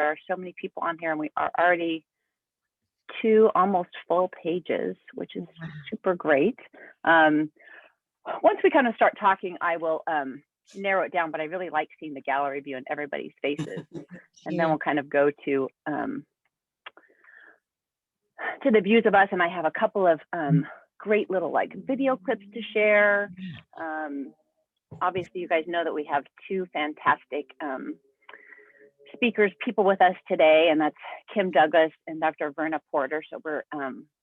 are so many people on here, and we are already 2 almost full pages, which is super great. Once we kind of start talking, I will narrow it down, but I really like seeing the gallery view and everybody's faces. And then we'll kind of go to the views of us. And I have a couple of great little like video clips to share. Obviously, you guys know that we have 2 fantastic speakers, people with us today, and that's Kim Douglas and Dr. Verna Porter. So we're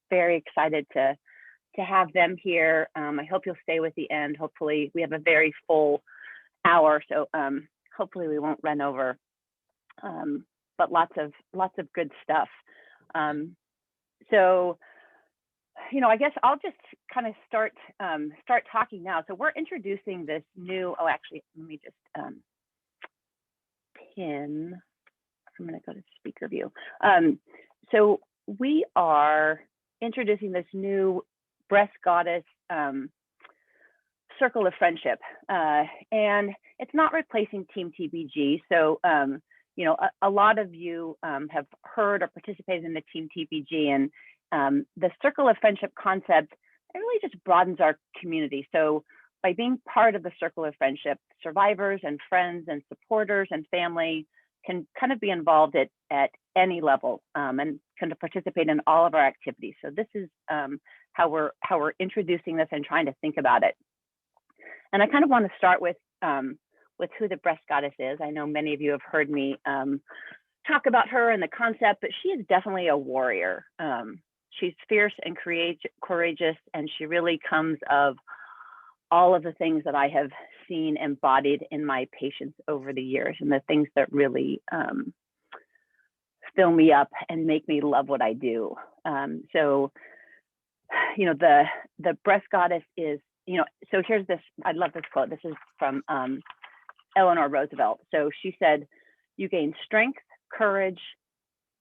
very excited to have them here. I hope you'll stay with the end. Hopefully, we have a very full hour, so hopefully we won't run over. But lots of good stuff. So, you know, I guess I'll just kind of start talking now. So we're introducing this new. Oh, actually, let me just pin. I'm going to go to speaker view. So we are introducing this new Breast Goddess Circle of Friendship, and it's not replacing Team TBG. So, you know, a lot of you have heard or participated in the Team TBG, and the Circle of Friendship concept, it really just broadens our community. So by being part of the Circle of Friendship, survivors and friends and supporters and family can kind of be involved at any level and kind of participate in all of our activities. So this is how we're introducing this and trying to think about it. And I kind of want to start with who the Breast Goddess is. I know many of you have heard me talk about her and the concept, but she is definitely a warrior. She's fierce and courageous, and she really comes of all of the things that I have seen embodied in my patients over the years, and the things that really fill me up and make me love what I do. So, you know, the Breast Goddess is, you know, so here's this, I love this quote. This is from Eleanor Roosevelt. So she said, "You gain strength, courage,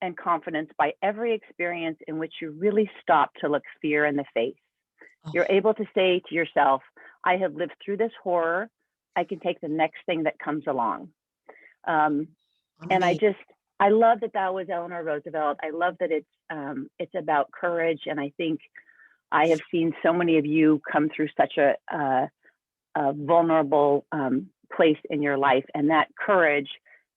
and confidence by every experience in which you really stop to look fear in the face. You're able to say to yourself, I have lived through this horror. I can take the next thing that comes along." And I love that was Eleanor Roosevelt. I love that it's about courage. And I think I have seen so many of you come through such a vulnerable place in your life, and that courage,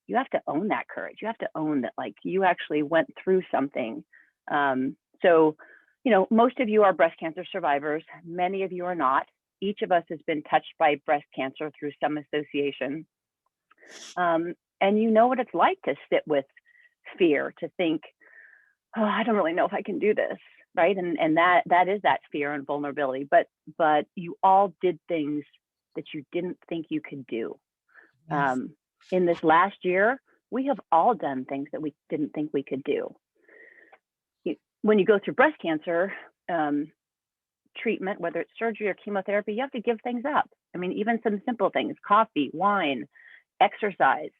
you have to own that courage. You have to own that, like, you actually went through something. So, you know, most of you are breast cancer survivors. Many of you are not. Each of us has been touched by breast cancer through some association. And you know what it's like to sit with fear, to think, oh, I don't really know if I can do this, right? And that is that fear and vulnerability. But you all did things that you didn't think you could do. Yes. In this last year, we have all done things that we didn't think we could do. When you go through breast cancer treatment, whether it's surgery or chemotherapy, you have to give things up. I mean, even some simple things, coffee, wine, exercise,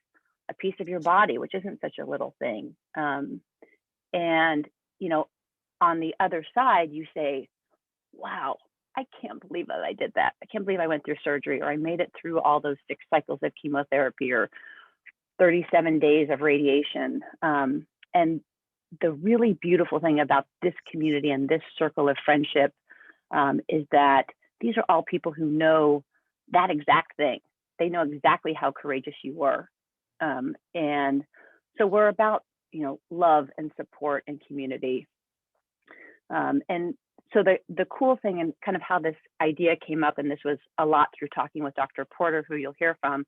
a piece of your body, which isn't such a little thing. And, you know, on the other side, you say, wow, I can't believe that I did that. I can't believe I went through surgery, or I made it through all those 6 cycles of chemotherapy, or 37 days of radiation. And the really beautiful thing about this community and this circle of friendship is that these are all people who know that exact thing. They know exactly how courageous you were. And so we're about, you know, love and support and community. And so the cool thing, and kind of how this idea came up, and this was a lot through talking with Dr. Porter, who you'll hear from,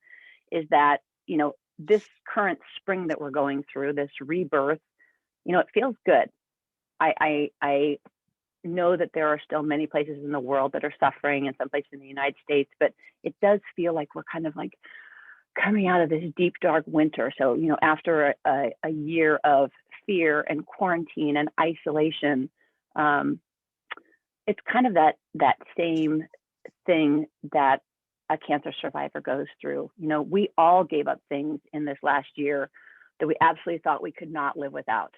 is that, you know, this current spring that we're going through, this rebirth, you know, it feels good. I know that there are still many places in the world that are suffering, and some places in the United States, but it does feel like we're kind of like coming out of this deep, dark winter. So, you know, after a year of fear and quarantine and isolation, it's kind of that same thing that a cancer survivor goes through. You know, we all gave up things in this last year that we absolutely thought we could not live without.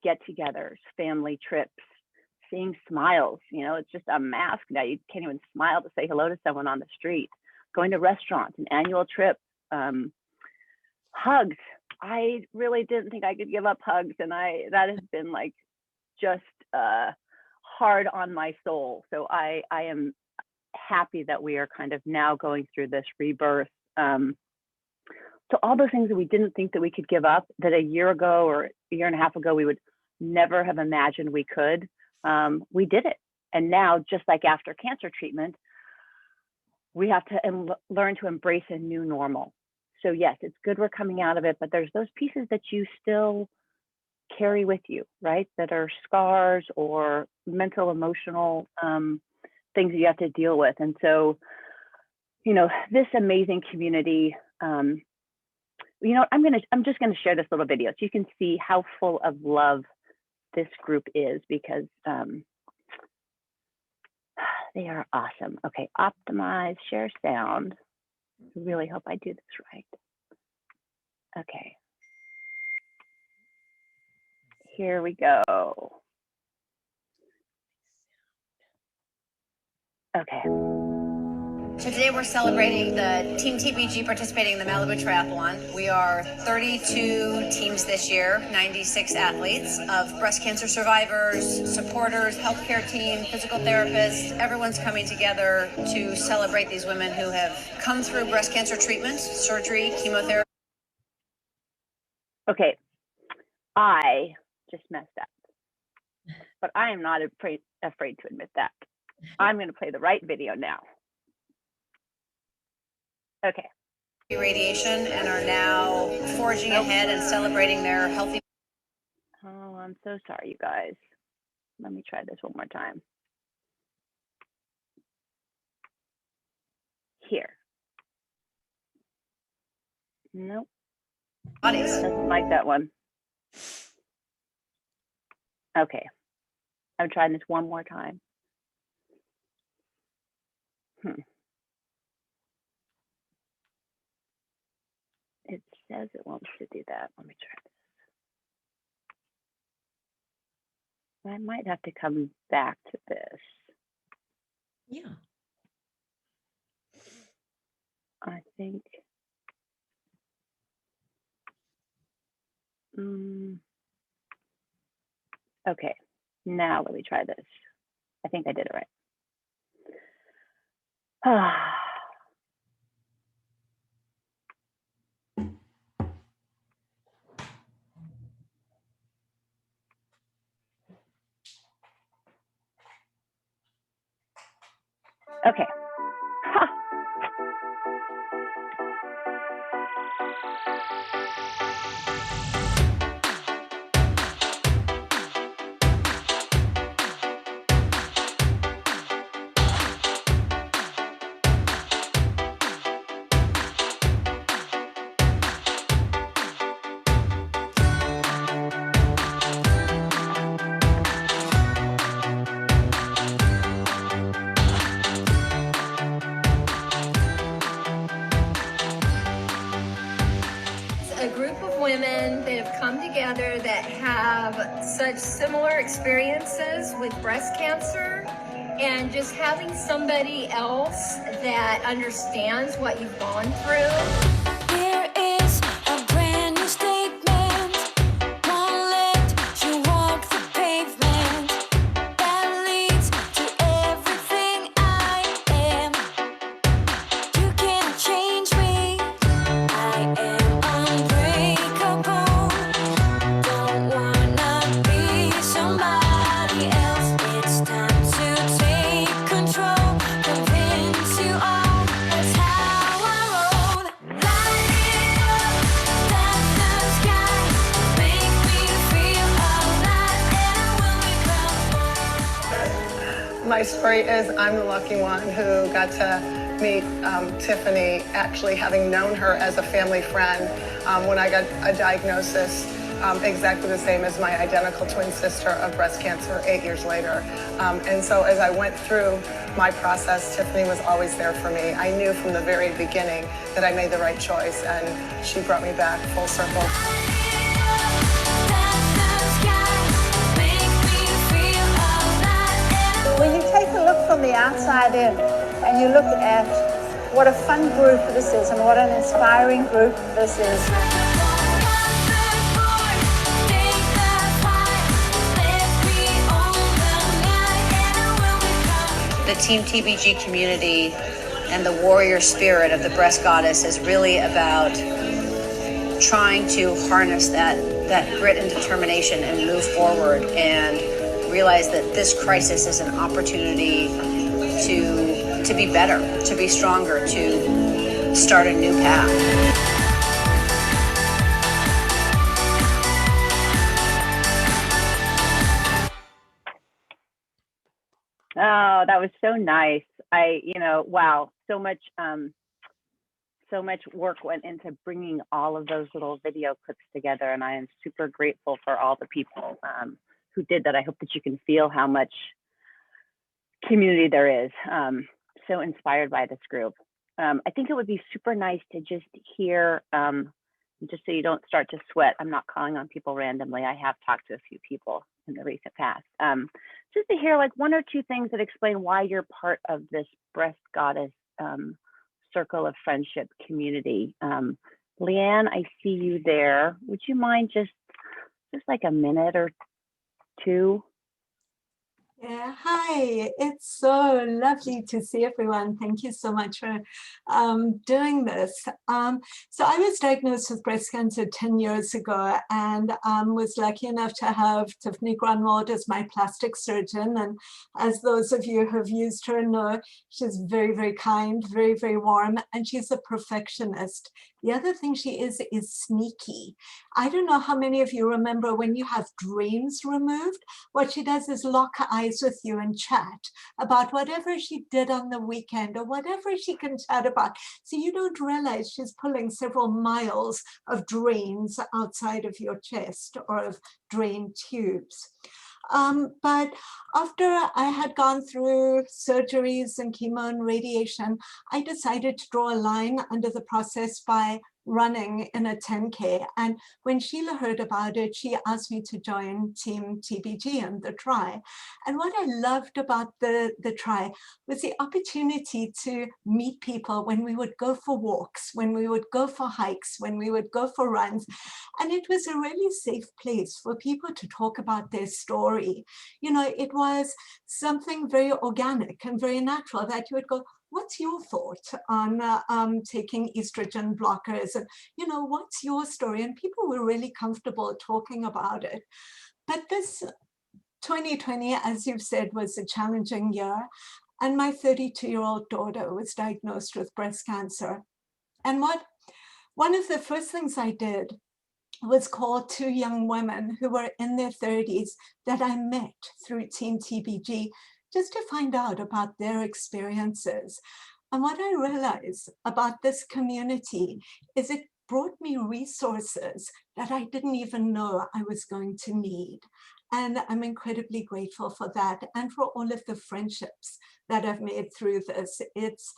Get-togethers, family trips, seeing smiles. You know, it's just a mask now. You can't even smile to say hello to someone on the street. Going to restaurants, an annual trip, hugs, I really didn't think I could give up hugs, and that has been like just hard on my soul. So I am happy that we are kind of now going through this rebirth. So all those things that we didn't think that we could give up, that a year ago or a year and a half ago we would never have imagined we could, we did it. And now, just like after cancer treatment, we have to learn to embrace a new normal. So yes, it's good we're coming out of it, but there's those pieces that you still carry with you, right? That are scars or mental, emotional things that you have to deal with. And so, you know, this amazing community, you know, I'm just gonna share this little video so you can see how full of love this group is, because they are awesome. Okay, optimize, share sound. I really hope I do this right. Okay. Here we go. Okay. So today we're celebrating the Team TBG participating in the Malibu Triathlon. We are 32 teams this year, 96 athletes of breast cancer survivors, supporters, healthcare team, physical therapists. Everyone's coming together to celebrate these women who have come through breast cancer treatment, surgery, chemotherapy. Okay, I just messed up, but I am not afraid to admit that. I'm going to play the right video now. Okay. Radiation, and are now forging ahead and celebrating their healthy. Oh, I'm so sorry, you guys. Let me try this one more time. Here. Nope. Bodies. Doesn't like that one. Okay. I'm trying this one more time. It says it wants to do that. Let me try this. I might have to come back to this. Yeah. I think. Okay, now let me try this. I think I did it right. Okay. Ha. A group of women that have come together that have such similar experiences with breast cancer, and just having somebody else that understands what you've gone through. Here is a brand new statement. One let you walk the pavement that leads to everything I am. You can't change me. I am unbreakable. Don't wanna be somebody else. It's time to take control. Convince you all that's how I roll. Light it up, touch the sky. Make me feel alive, and I will become. My story is I'm the lucky one who got to meet Tiffany, actually having known her as a family friend when I got a diagnosis exactly the same as my identical twin sister of breast cancer 8 years later. And so as I went through my process, Tiffany was always there for me. I knew from the very beginning that I made the right choice, and she brought me back full circle. When you take a look from the outside in and you look at what a fun group this is and what an inspiring group this is. Team TBG community and the warrior spirit of the breast goddess is really about trying to harness that grit and determination and move forward and realize that this crisis is an opportunity to be better, to be stronger, to start a new path. Oh, that was so nice. Wow, so much work went into bringing all of those little video clips together, and I am super grateful for all the people who did that. I hope that you can feel how much community there is. So inspired by this group. I think it would be super nice to just hear, just so you don't start to sweat. I'm not calling on people randomly. I have talked to a few people in the recent past. Just to hear like one or two things that explain why you're part of this breast goddess circle of friendship community. Leanne, I see you there. Would you mind just like a minute or two? Yeah, hi. It's so lovely to see everyone. Thank you so much for doing this. So I was diagnosed with breast cancer 10 years ago and was lucky enough to have Tiffany Grunwald as my plastic surgeon. And as those of you who have used her know, she's very, very kind, very, very warm, and she's a perfectionist. The other thing she is sneaky. I don't know how many of you remember when you have drains removed, what she does is lock eyes with you and chat about whatever she did on the weekend or whatever she can chat about. So you don't realize she's pulling several miles of drains outside of your chest or of drain tubes. But after I had gone through surgeries and chemo and radiation, I decided to draw a line under the process by running in a 10K. And when Sheila heard about it, she asked me to join Team TBG and the Try. And what I loved about the Try was the opportunity to meet people when we would go for walks, when we would go for hikes, when we would go for runs. And it was a really safe place for people to talk about their story. You know, it was something very organic and very natural that you would go, what's your thought on taking estrogen blockers? And, you know, what's your story? And people were really comfortable talking about it. But this 2020, as you've said, was a challenging year. And my 32-year-old daughter was diagnosed with breast cancer. And one of the first things I did was call two young women who were in their 30s that I met through Team TBG just to find out about their experiences. And what I realized about this community is it brought me resources that I didn't even know I was going to need. And I'm incredibly grateful for that and for all of the friendships that I've made through this. It's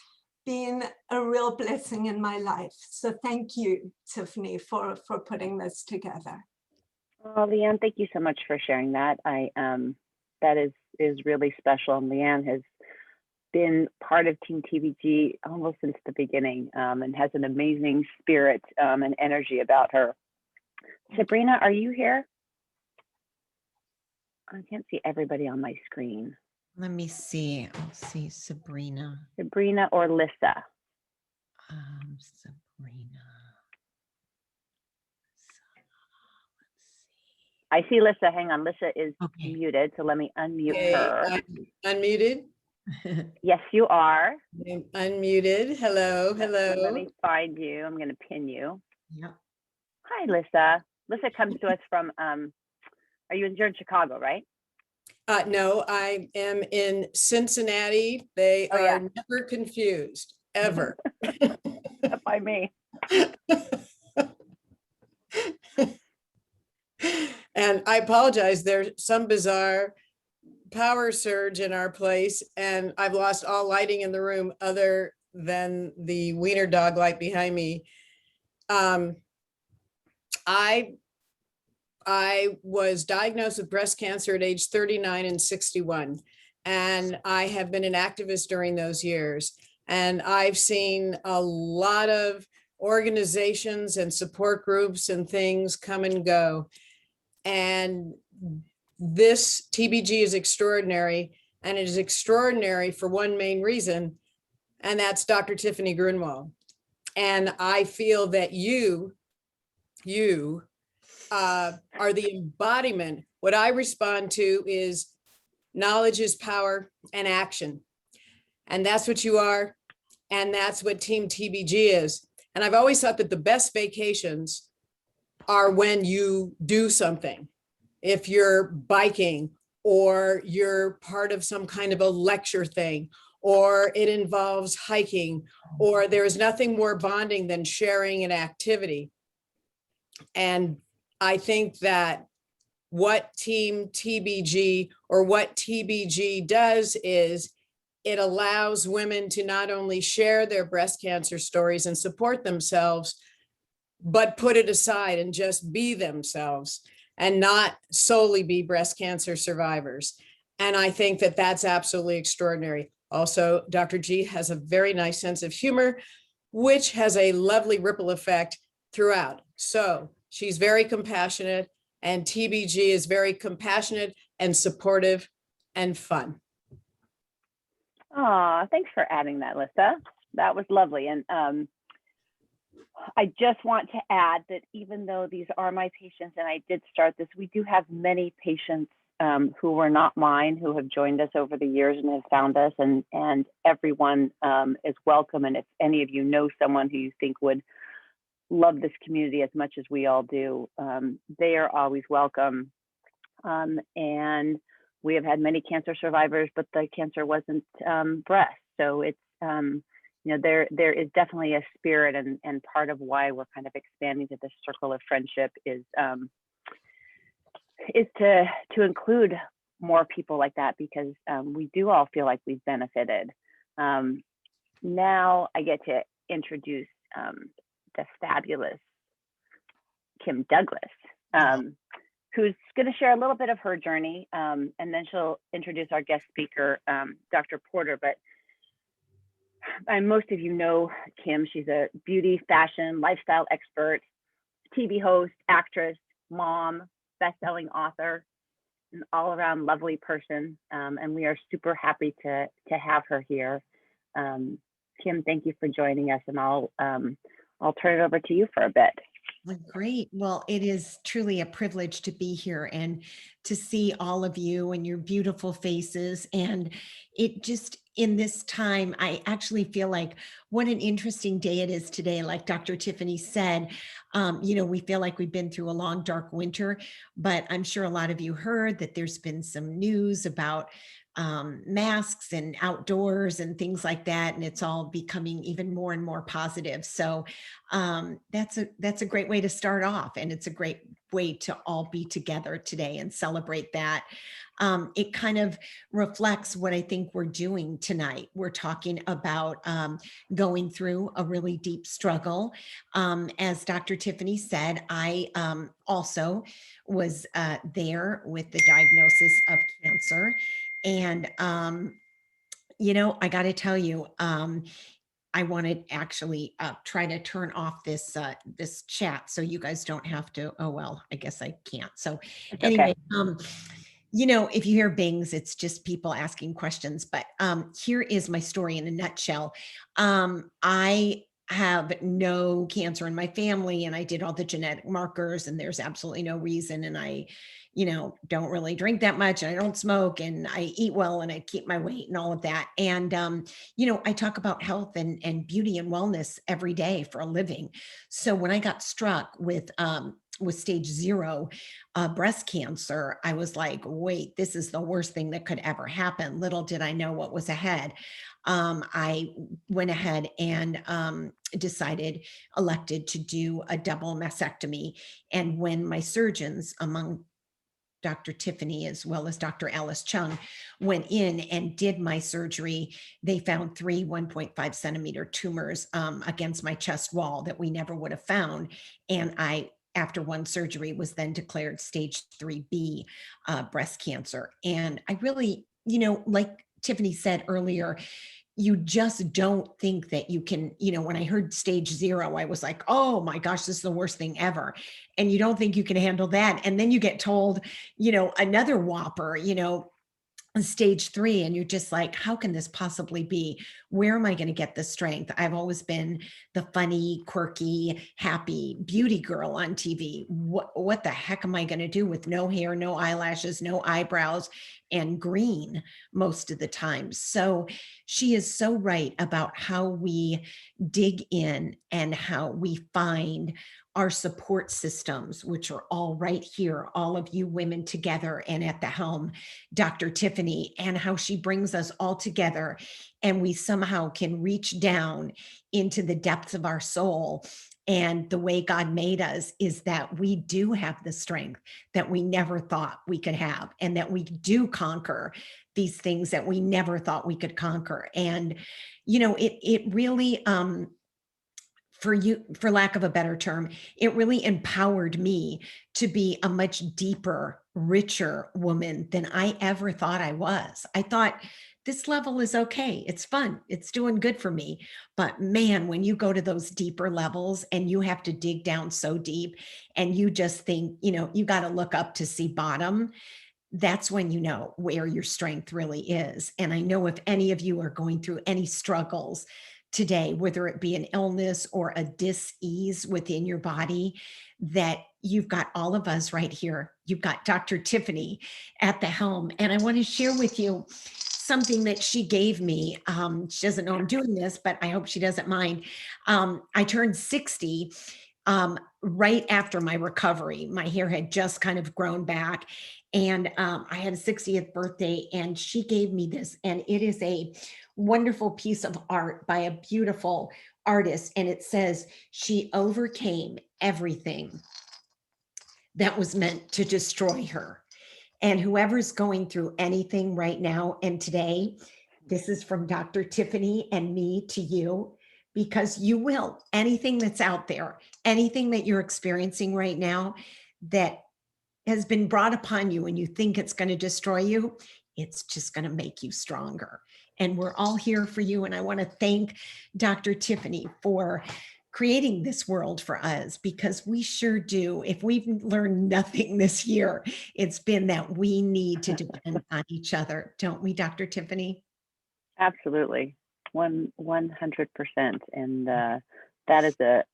been a real blessing in my life. So thank you, Tiffany, for putting this together. Oh, Leanne, thank you so much for sharing that. That is really special. And Leanne has been part of Team TBG almost since the beginning, and has an amazing spirit and energy about her. Sabrina, are you here? I can't see everybody on my screen. Let me see. I'll see Sabrina. Sabrina or Lissa? Sabrina. I see Lissa. Hang on. Lissa is Okay. muted, so let me unmute Okay, her. I'm unmuted. Yes, you are. I'm unmuted. Hello, hello. Let me find you. I'm going to pin you. Yep. Hi, Lissa. Lissa comes to us from, you're in Chicago, right? No, I am in Cincinnati. They Oh, are yeah. never confused, ever. By me. And I apologize, there's some bizarre power surge in our place and I've lost all lighting in the room other than the wiener dog light behind me. I was diagnosed with breast cancer at age 39 and 61. And I have been an activist during those years. And I've seen a lot of organizations and support groups and things come and go. And this TBG is extraordinary And it is extraordinary for one main reason, and that's Dr. Tiffany Grunwald. And I feel that you are the embodiment. What I respond to is knowledge is power and action. And that's what you are. And that's what Team TBG is. And I've always thought that the best vacations are when you do something. If you're biking, or you're part of some kind of a lecture thing, or it involves hiking, or there's nothing more bonding than sharing an activity. And I think that what Team TBG or what TBG does is it allows women to not only share their breast cancer stories and support themselves, but put it aside and just be themselves and not solely be breast cancer survivors. And I think that that's absolutely extraordinary. Also, Dr. G has a very nice sense of humor, which has a lovely ripple effect throughout. So she's very compassionate, and TBG is very compassionate and supportive and fun. Oh, thanks for adding that, Lisa. That was lovely. And I just want to add that even though these are my patients and I did start this, we do have many patients who were not mine, who have joined us over the years and have found us, and everyone is welcome. And if any of you know someone who you think would love this community as much as we all do, they are always welcome. And we have had many cancer survivors, but the cancer wasn't breast. So it's, you know, there is definitely a spirit, and part of why we're kind of expanding to this circle of friendship is to include more people like that, because we do all feel like we've benefited. Now I get to introduce the fabulous Kim Douglas, who's going to share a little bit of her journey, and then she'll introduce our guest speaker, Dr. Porter. But most of you know Kim. She's a beauty, fashion, lifestyle expert, TV host, actress, mom, best-selling author, an all-around lovely person, and we are super happy to have her here. Kim, thank you for joining us, and I'll turn it over to you for a bit. Well, great. Well, it is truly a privilege to be here and to see all of you and your beautiful faces. And it just, in this time, I actually feel like what an interesting day it is today. Like Dr. Tiffany said, you know, we feel like we've been through a long, dark winter, but I'm sure a lot of you heard that there's been some news about masks and outdoors and things like that, and it's all becoming even more and more positive. So that's a great way to start off, and it's a great way to all be together today and celebrate that. It kind of reflects what I think we're doing tonight. We're talking about going through a really deep struggle. As Dr. Tiffany said, I also was there with the diagnosis of cancer. And, you know, I got to tell you, I want to actually try to turn off this this chat so you guys don't have to. Oh, well, I guess I can't. So anyway, you know, if you hear bings, it's just people asking questions. But here is my story in a nutshell. I have no cancer in my family, and I did all the genetic markers, and there's absolutely no reason. And I, you know, don't really drink that much. I don't smoke, and I eat well, and I keep my weight and all of that. And, you know, I talk about health and beauty and wellness every day for a living. So when I got struck with stage 0 breast cancer, I was like, wait, this is the worst thing that could ever happen. Little did I know what was ahead. I went ahead and elected to do a double mastectomy. And when my surgeons, among Dr. Tiffany as well as Dr. Alice Chung, went in and did my surgery, they found 3 1.5 centimeter tumors against my chest wall that we never would have found. And I, after one surgery, was then declared stage 3B breast cancer. And I really, you know, like Tiffany said earlier, you just don't think that you can, you know, when I heard stage 0, I was like, oh my gosh, this is the worst thing ever. And you don't think you can handle that. And then you get told, you know, another whopper, you know, stage 3 and you're just like, how can this possibly be? Where am I going to get the strength? I've always been the funny, quirky, happy beauty girl on TV. What the heck am I going to do with no hair, no eyelashes, no eyebrows, and green most of the time? So she is so right about how we dig in and how we find our support systems, which are all right here, all of you women together and at the helm, Dr. Tiffany, and how she brings us all together and we somehow can reach down into the depths of our soul. And the way God made us is that we do have the strength that we never thought we could have, and that we do conquer these things that we never thought we could conquer. And, it really, for lack of a better term, it really empowered me to be a much deeper, richer woman than I ever thought I was. I thought this level is okay. It's fun. It's doing good for me. But man, when you go to those deeper levels and you have to dig down so deep and you just think, you got to look up to see bottom, that's when you know where your strength really is. And I know if any of you are going through any struggles today, whether it be an illness or a dis-ease within your body, that you've got all of us right here. You've got Dr. Tiffany at the helm. And I want to share with you something that she gave me. She doesn't know I'm doing this, but I hope she doesn't mind. I turned 60 right after my recovery. My hair had just kind of grown back. And I had a 60th birthday, and she gave me this, and it is a wonderful piece of art by a beautiful artist. And it says, she overcame everything that was meant to destroy her. And whoever's going through anything right now and today, this is from Dr. Tiffany and me to you, because you will. Anything that's out there, anything that you're experiencing right now that has been brought upon you and you think it's going to destroy you, it's just going to make you stronger. And we're all here for you. And I want to thank Dr. Tiffany for creating this world for us, because we sure do. If we've learned nothing this year, it's been that we need to depend on each other, don't we, Dr. Tiffany? Absolutely. 100%. And that is a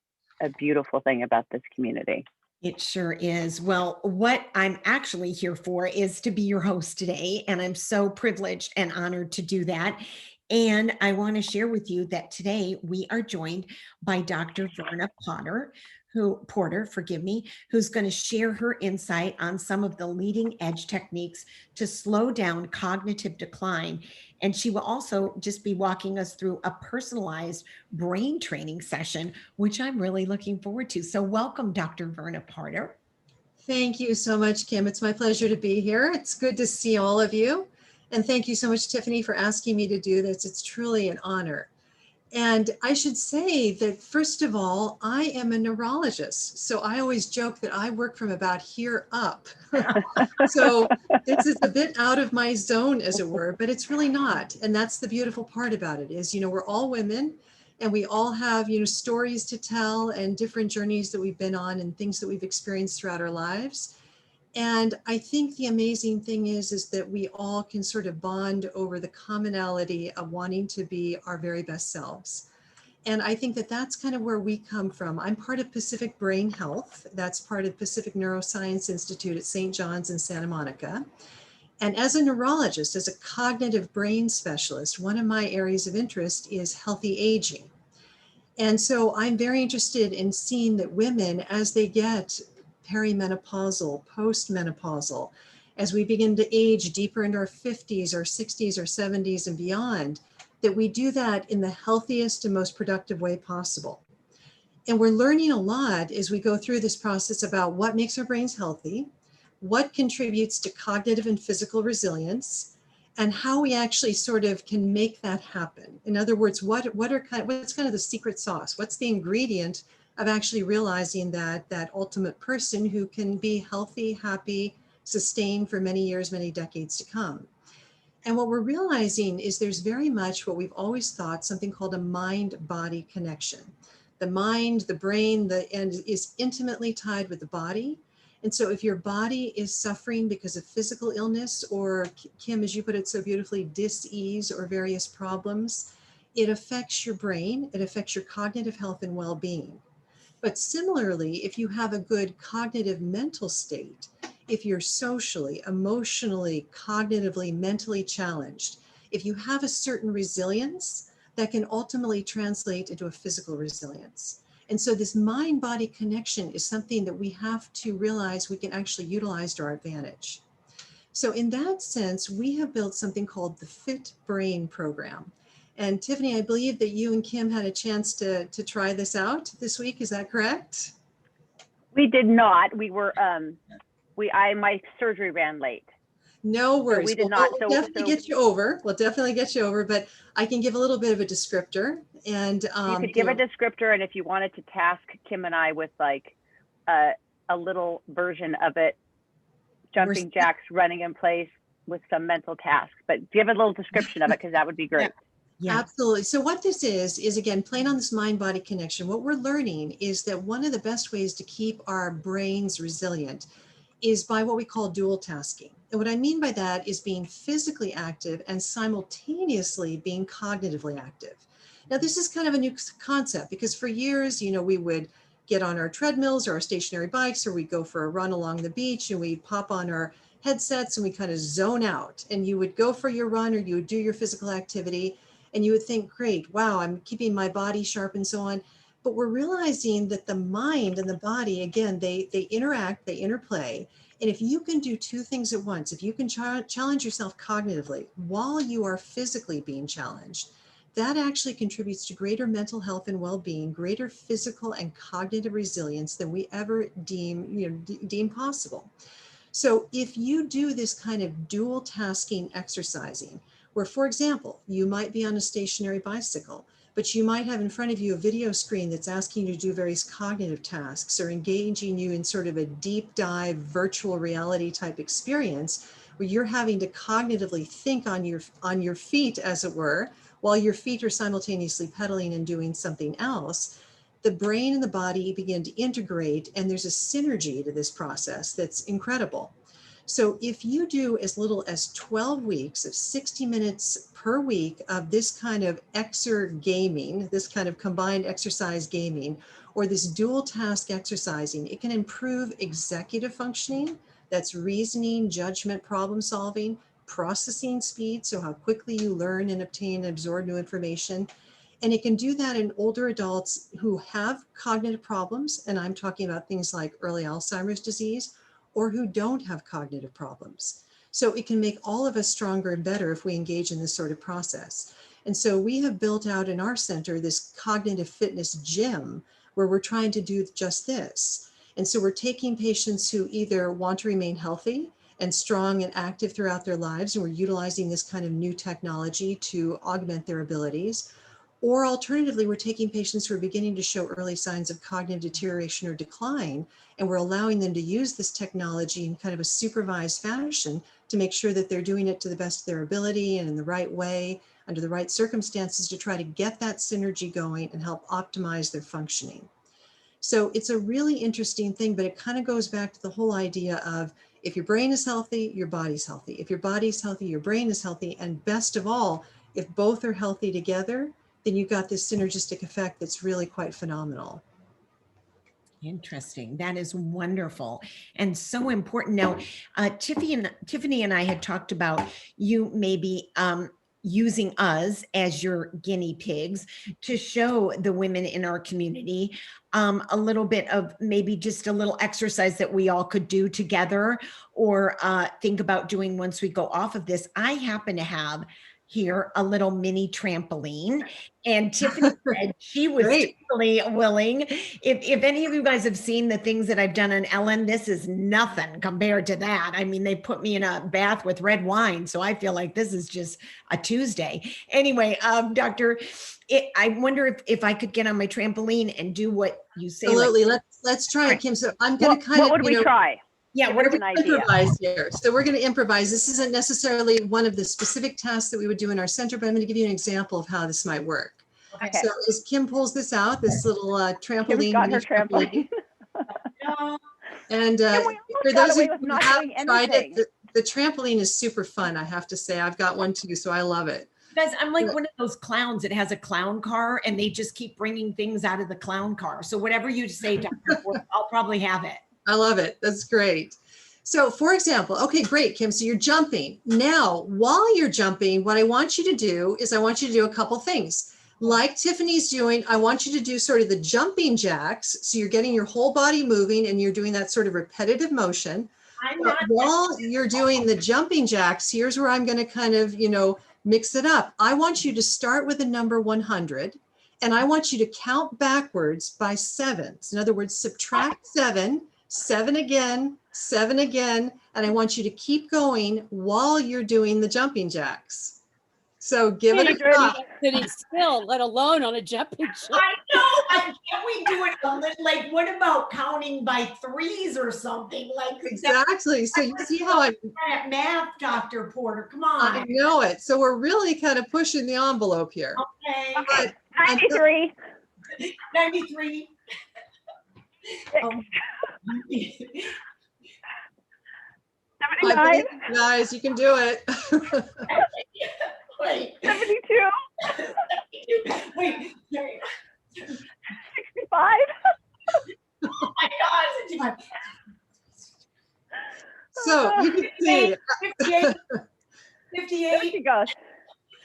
beautiful thing about this community. It sure is. Well, what I'm actually here for is to be your host today, and I'm so privileged and honored to do that. And I want to share with you that today we are joined by Dr. Verna Porter, who's going to share her insight on some of the leading edge techniques to slow down cognitive decline. And she will also just be walking us through a personalized brain training session, which I'm really looking forward to. So welcome, Dr. Verna Porter. Thank you so much, Kim. It's my pleasure to be here. It's good to see all of you. And thank you so much, Tiffany, for asking me to do this. It's truly an honor. And I should say that, first of all, I am a neurologist. So I always joke that I work from about here up. So this is a bit out of my zone, as it were, but it's really not. And that's the beautiful part about it is, we're all women and we all have, stories to tell and different journeys that we've been on and things that we've experienced throughout our lives. And I think the amazing thing is that we all can sort of bond over the commonality of wanting to be our very best selves. And I think that that's kind of where we come from. I'm part of Pacific Brain Health. That's part of Pacific Neuroscience Institute at St. John's in Santa Monica. And as a neurologist, as a cognitive brain specialist, one of my areas of interest is healthy aging. And so I'm very interested in seeing that women, as they get perimenopausal, postmenopausal, as we begin to age deeper into our 50s or 60s or 70s and beyond, that we do that in the healthiest and most productive way possible. And we're learning a lot as we go through this process about what makes our brains healthy, what contributes to cognitive and physical resilience, and how we actually sort of can make that happen. In other words, what's kind of the secret sauce? What's the ingredient of actually realizing that ultimate person who can be healthy, happy, sustained for many years, many decades to come. And what we're realizing is there's very much what we've always thought, something called a mind-body connection. The mind, the brain, and is intimately tied with the body. And so if your body is suffering because of physical illness, or Kim, as you put it so beautifully, dis-ease or various problems, it affects your brain, it affects your cognitive health and well-being. But similarly, if you have a good cognitive mental state, if you're socially, emotionally, cognitively, mentally challenged, if you have a certain resilience, that can ultimately translate into a physical resilience. And so this mind-body connection is something that we have to realize we can actually utilize to our advantage. So in that sense, we have built something called the Fit Brain Program. And Tiffany, I believe that you and Kim had a chance to try this out this week. Is that correct? We did not. We were, my surgery ran late. No worries. we did Well, not. we'll definitely get you over. We'll definitely get you over, but I can give a little bit of a descriptor. And You could give a descriptor, and if you wanted to task Kim and I with like a little version of it, jumping jacks, running in place with some mental tasks, but give a little description of it, because that would be great. Yeah. Absolutely. So what this is again, playing on this mind-body connection. What we're learning is that one of the best ways to keep our brains resilient is by what we call dual tasking. And what I mean by that is being physically active and simultaneously being cognitively active. Now, this is kind of a new concept, because for years, you know, we would get on our treadmills or our stationary bikes, or we'd go for a run along the beach, and we'd pop on our headsets and we kind of zone out, and you would go for your run, or you would do your physical activity, and you would think, great, wow, I'm keeping my body sharp and so on. But we're realizing that the mind and the body, again, they interact, they interplay. And if you can do two things at once, if you can challenge yourself cognitively while you are physically being challenged, that actually contributes to greater mental health and well-being, greater physical and cognitive resilience than we ever deem possible. So if you do this kind of dual tasking exercising, where, for example, you might be on a stationary bicycle, but you might have in front of you a video screen that's asking you to do various cognitive tasks, or engaging you in sort of a deep dive virtual reality type experience, where you're having to cognitively think on your feet, as it were, while your feet are simultaneously pedaling and doing something else. The brain and the body begin to integrate, and there's a synergy to this process that's incredible. So if you do as little as 12 weeks of 60 minutes per week of this kind of exergaming, this kind of combined exercise gaming, or this dual task exercising, it can improve executive functioning. That's reasoning, judgment, problem solving, processing speed, so how quickly you learn and obtain and absorb new information. And it can do that in older adults who have cognitive problems, and I'm talking about things like early Alzheimer's disease, or who don't have cognitive problems. So it can make all of us stronger and better if we engage in this sort of process. And so we have built out in our center this cognitive fitness gym, where we're trying to do just this. And so we're taking patients who either want to remain healthy and strong and active throughout their lives, and we're utilizing this kind of new technology to augment their abilities. Or alternatively, we're taking patients who are beginning to show early signs of cognitive deterioration or decline, and we're allowing them to use this technology in kind of a supervised fashion to make sure that they're doing it to the best of their ability and in the right way, under the right circumstances, to try to get that synergy going and help optimize their functioning. So it's a really interesting thing, but it kind of goes back to the whole idea of, if your brain is healthy, your body's healthy. If your body's healthy, your brain is healthy. And best of all, if both are healthy together, then you've got this synergistic effect that's really quite phenomenal. Interesting. That is wonderful and so important. Now, Tiffany and I had talked about you maybe using us as your guinea pigs to show the women in our community a little bit of maybe just a little exercise that we all could do together, or think about doing once we go off of this. I happen to have here a little mini trampoline, and Tiffany said she was totally willing. If any of you guys have seen the things that I've done on Ellen, this is nothing compared to that. I mean, they put me in a bath with red wine, so I feel like this is just a Tuesday. Anyway, Doctor, I wonder if I could get on my trampoline and do what you say. Absolutely. Like, let's try it, Kim. So I'm going to kind of, what would we try? Yeah, we're going to improvise here. So we're going to improvise. This isn't necessarily one of the specific tasks that we would do in our center, but I'm going to give you an example of how this might work. Okay. So as Kim pulls this out, this little trampoline. Kim's got her trampoline. And And we for almost got those of away you with who not have doing tried anything. it, the trampoline is super fun, I have to say. I've got one too, so I love it. Guys, I'm like one of those clowns that has a clown car and they just keep bringing things out of the clown car. So whatever you say, Dr. Ford, I'll probably have it. I love it. That's great. So for example, okay, great, Kim. So you're jumping. Now, while you're jumping, what I want you to do is I want you to do a couple things. Like Tiffany's doing, I want you to do sort of the jumping jacks. So you're getting your whole body moving and you're doing that sort of repetitive motion. But while you're doing the jumping jacks, here's where I'm going to kind of, mix it up. I want you to start with the number 100 and I want you to count backwards by sevens. In other words, subtract 7, 7 again, 7 again, and I want you to keep going while you're doing the jumping jacks. So give it a shot. Sitting still, let alone on a jumping jack. I know. Can we do it a little, like, what about counting by threes or something? Like Exactly. So you see how I at math, Dr. Porter. Come on. I know it. So we're really kind of pushing the envelope here. Okay. But 93. 93. I 79. believe you guys, you can do it. Wait. 72. Wait. 65. Oh my God. 65. So you can see. 58. there 58. she goes.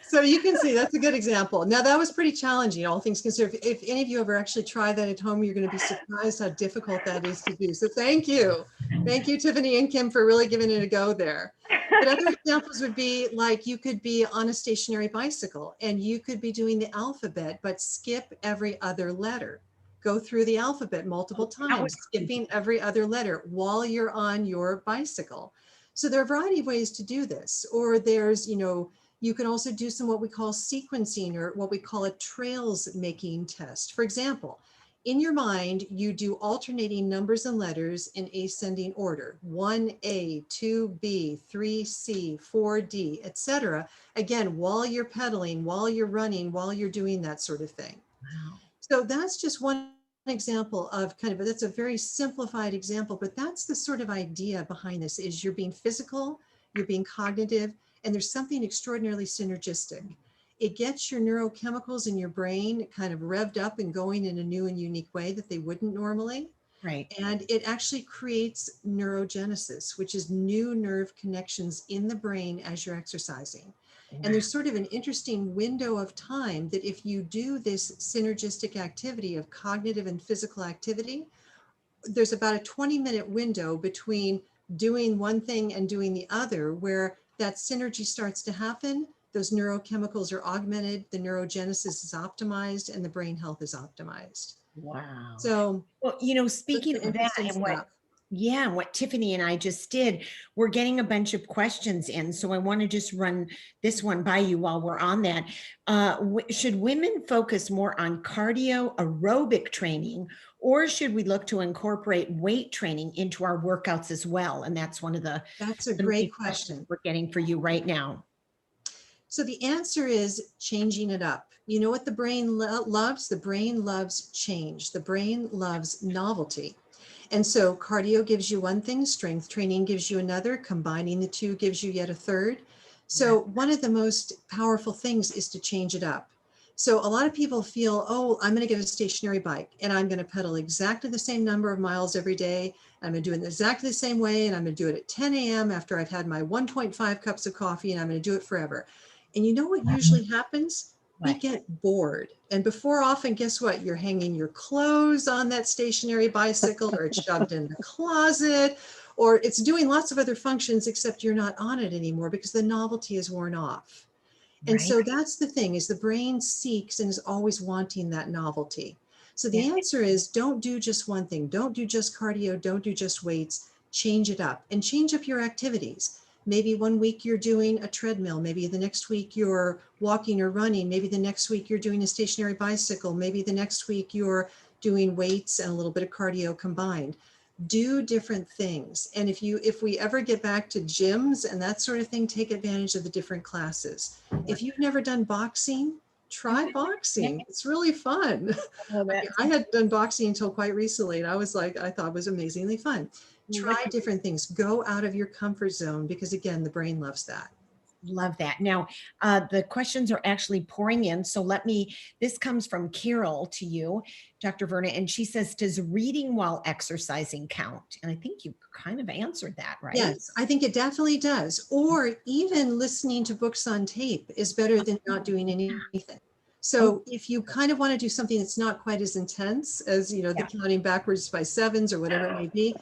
So you can see that's a good example. Now that was pretty challenging, all things considered. If any of you ever actually try that at home, you're going to be surprised how difficult that is to do. So thank you. Thank you, Tiffany and Kim, for really giving it a go there. But other examples would be like you could be on a stationary bicycle and you could be doing the alphabet, but skip every other letter. Go through the alphabet multiple times, skipping every other letter while you're on your bicycle. So there are a variety of ways to do this. Or there's, you can also do some what we call sequencing or what we call a trails making test. For example, in your mind, you do alternating numbers and letters in ascending order, 1A, 2B, 3C, 4D, etc. Again, while you're pedaling, while you're running, while you're doing that sort of thing. Wow. So that's just one example of that's a very simplified example, but that's the sort of idea behind this is you're being physical, you're being cognitive, and there's something extraordinarily synergistic. It gets your neurochemicals in your brain kind of revved up and going in a new and unique way that they wouldn't normally. Right. And it actually creates neurogenesis, which is new nerve connections in the brain as you're exercising. And there's sort of an interesting window of time that if you do this synergistic activity of cognitive and physical activity, there's about a 20-minute window between doing one thing and doing the other where that synergy starts to happen. Those neurochemicals are augmented, the neurogenesis is optimized, and the brain health is optimized. Wow. So, well, speaking of that and what Tiffany and I just did, we're getting a bunch of questions in. So I want to just run this one by you while we're on that. Should women focus more on cardio aerobic training, or should we look to incorporate weight training into our workouts as well? And that's one of that's a great question we're getting for you right now. So the answer is changing it up. You know what the brain loves? The brain loves change. The brain loves novelty. And so cardio gives you one thing, strength training gives you another, combining the two gives you yet a third. So one of the most powerful things is to change it up. So a lot of people feel, oh, I'm going to get a stationary bike and I'm going to pedal exactly the same number of miles every day. I'm going to do it exactly the same way. And I'm going to do it at 10 a.m. after I've had my 1.5 cups of coffee, and I'm going to do it forever. And you know what usually happens? We get bored. And before often, guess what? You're hanging your clothes on that stationary bicycle, or it's shoved in the closet, or it's doing lots of other functions, except you're not on it anymore because the novelty is worn off. And so that's the thing, is the brain seeks and is always wanting that novelty. So the answer is don't do just one thing. Don't do just cardio. Don't do just weights. Change it up and change up your activities. Maybe one week you're doing a treadmill. Maybe the next week you're walking or running. Maybe the next week you're doing a stationary bicycle. Maybe the next week you're doing weights and a little bit of cardio combined. Do different things. And if we ever get back to gyms and that sort of thing, take advantage of the different classes. If you've never done boxing, try boxing. It's really fun. I had done boxing until quite recently, and I thought it was amazingly fun. Try different things. Go out of your comfort zone because again, the brain loves that. Love that. Now, the questions are actually pouring in. So this comes from Carol to you, Dr. Verna, and she says, does reading while exercising count? And I think you kind of answered that, right? Yes, I think it definitely does. Or even listening to books on tape is better than not doing anything. So if you kind of want to do something that's not quite as intense as, the counting backwards by sevens or whatever it may be,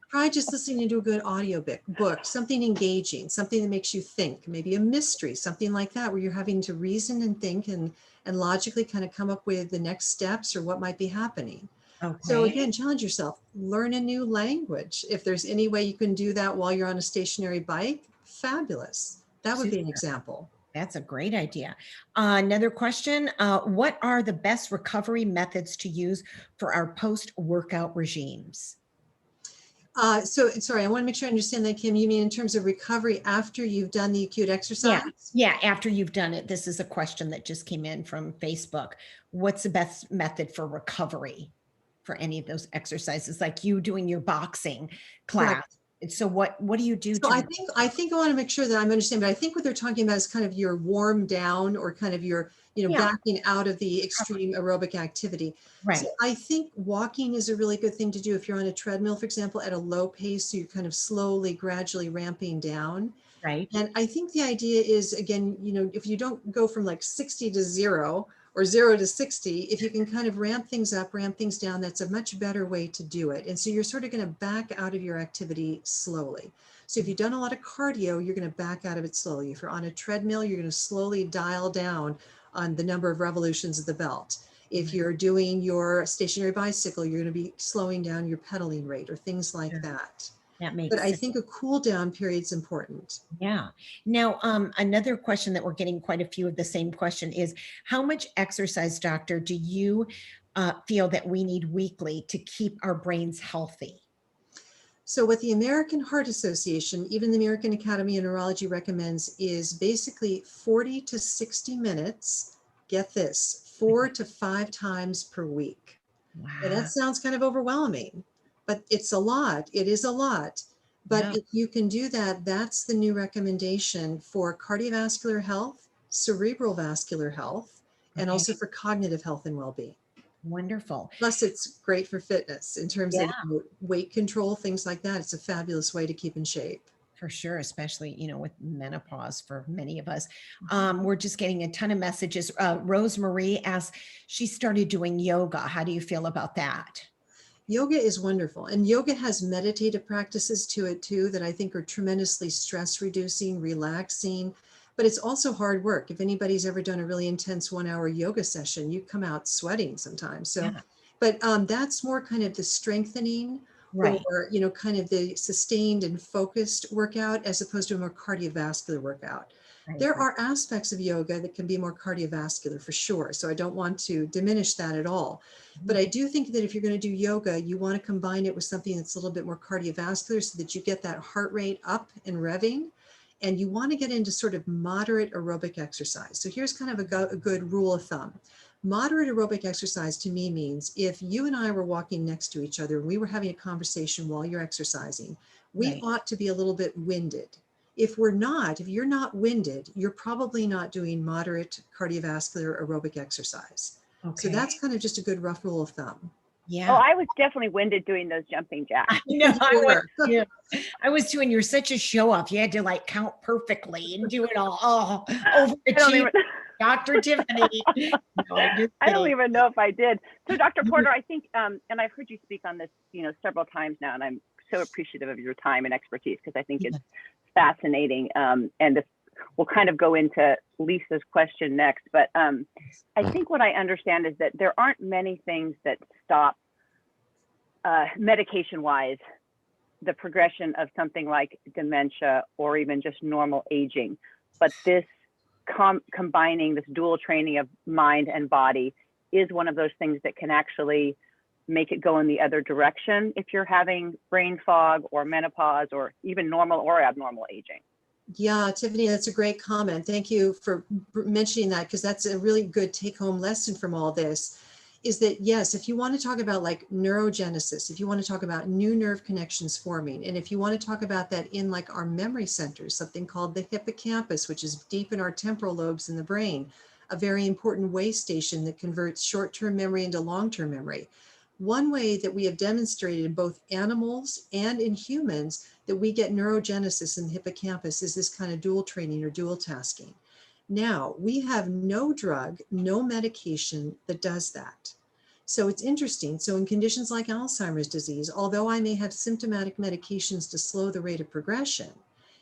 try just listening to a good audio book, something engaging, something that makes you think, maybe a mystery, something like that, where you're having to reason and think and logically kind of come up with the next steps or what might be happening. Okay. So again, challenge yourself, learn a new language. If there's any way you can do that while you're on a stationary bike, fabulous. That would be an example. That's a great idea. Another question, what are the best recovery methods to use for our post-workout regimes? So sorry, I want to make sure I understand that, Kim. You mean in terms of recovery after you've done the acute exercise? Yeah, after you've done it. This is a question that just came in from Facebook. What's the best method for recovery for any of those exercises, like you doing your boxing class? Correct. And so what do you do? So I think I want to make sure that I'm understanding, but I think what they're talking about is kind of your warm down or kind of your, backing out of the extreme aerobic activity. Right. So I think walking is a really good thing to do if you're on a treadmill, for example, at a low pace, so you're kind of slowly, gradually ramping down. Right. And I think the idea is, again, if you don't go from like 60 to 0 or 0 to 60, if you can kind of ramp things up, ramp things down, that's a much better way to do it. And so you're sort of going to back out of your activity slowly. So if you've done a lot of cardio, you're going to back out of it slowly. If you're on a treadmill, you're going to slowly dial down on the number of revolutions of the belt. If you're doing your stationary bicycle, you're going to be slowing down your pedaling rate or things like that. That makes But I sense. think a cool down period is important. Yeah. Now, another question that we're getting quite a few of the same question is, how much exercise, doctor, do you feel that we need weekly to keep our brains healthy? So what the American Heart Association, even the American Academy of Neurology recommends is basically 40 to 60 minutes, get this, 4 to 5 times per week. Wow. And that sounds kind of overwhelming, but it's a lot. It is a lot. But if you can do that, that's the new recommendation for cardiovascular health, cerebral vascular health, and also for cognitive health and well-being. Wonderful. Plus, it's great for fitness in terms of weight control, things like that. It's a fabulous way to keep in shape. For sure, especially, with menopause for many of us. We're just getting a ton of messages. Rosemarie asks, she started doing yoga. How do you feel about that? Yoga is wonderful. And yoga has meditative practices to it too that I think are tremendously stress reducing, relaxing, but it's also hard work. If anybody's ever done a really intense 1-hour yoga session, you come out sweating sometimes. So, but that's more kind of the strengthening or, kind of the sustained and focused workout as opposed to a more cardiovascular workout. There are aspects of yoga that can be more cardiovascular for sure. So I don't want to diminish that at all. But I do think that if you're going to do yoga, you want to combine it with something that's a little bit more cardiovascular so that you get that heart rate up and revving. And you want to get into sort of moderate aerobic exercise. So here's kind of a good rule of thumb. Moderate aerobic exercise to me means if you and I were walking next to each other and we were having a conversation while you're exercising, we ought to be a little bit winded. If you're not winded, you're probably not doing moderate cardiovascular aerobic exercise. So that's kind of just a good rough rule of thumb. Yeah. Oh, I was definitely winded doing those jumping jacks. I was too, and you're such a show off. You had to count perfectly and do it all. Overachieve, Dr. Tiffany. I don't even know if I did. So Dr. Porter, I think, and I've heard you speak on this, several times now, and I'm so appreciative of your time and expertise because I think it's fascinating. And this will kind of go into Lisa's question next. But I think what I understand is that there aren't many things that stop medication-wise the progression of something like dementia or even just normal aging. But this combining this dual training of mind and body is one of those things that can actually make it go in the other direction if you're having brain fog or menopause or even normal or abnormal aging. Yeah, Tiffany, that's a great comment. Thank you for mentioning that because that's a really good take-home lesson from all this. is that, yes, if you want to talk about like neurogenesis, if you want to talk about new nerve connections forming, and if you want to talk about that in like our memory centers, something called the hippocampus, which is deep in our temporal lobes in the brain, a very important way station that converts short-term memory into long-term memory. One way that we have demonstrated in both animals and in humans that we get neurogenesis in the hippocampus is this kind of dual training or dual tasking. Now, we have no drug, no medication that does that. So it's interesting. So in conditions like Alzheimer's disease, although I may have symptomatic medications to slow the rate of progression,